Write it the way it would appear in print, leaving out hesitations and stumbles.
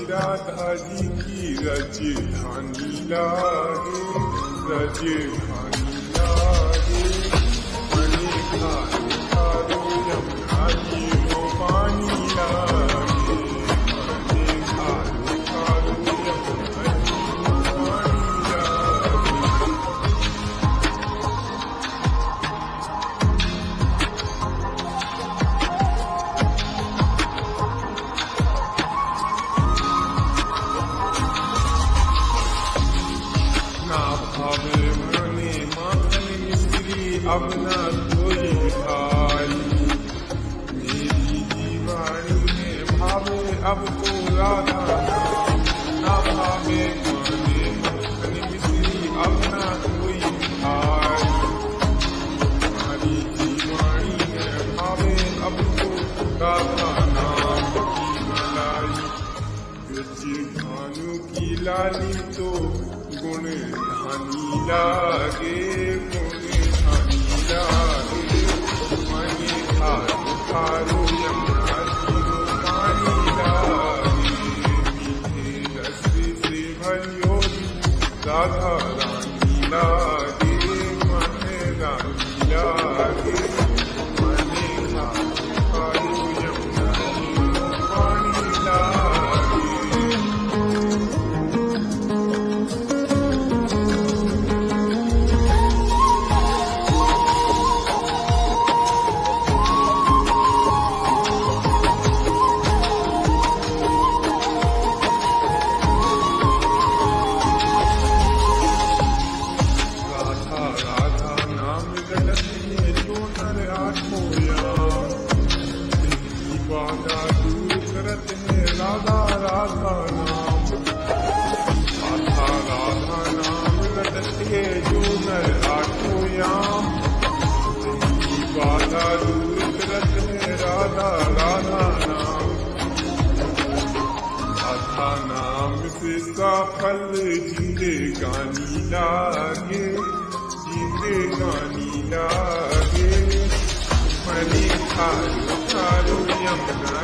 राधा जी की राजधानी लागे, राजधानी लागे। मने खारो खारो यमुना जी को पानी लागे, मने खारो खारो यमुना जी को पानी लागे। ना भावे मने माखन मिश्री अब ना कोई खाई, मेरी जीवानी में भावे अब तो राधा नाम। ना भावे मने माखन मिश्री अब ना कोई खाई, हमारी जीवानी में भावे अब तो राधा नाम की मलाई। गज भानु की लाली तो गुण धानी लागे, गुण धानी लागे। मने खारो खारो यमुना जी को पानी लागे, मीठे रस से भरियो राधा रानी लागे, मन रानी लागे। मने खारो खारो यमुना जी को पानी लागे। राधा राधा नाम रटते जो नर आठों याम, तेरी बाधा दूर करत है राधा राधा नाम। राधा राधा नाम रटते जो नर आठों याम, तेरी बाधा दूर करत है राधा राधा नाम। राधा नाम से सफल जिंदगानी लागे, जिंदगानी लागे। मने खारो खारो यमुना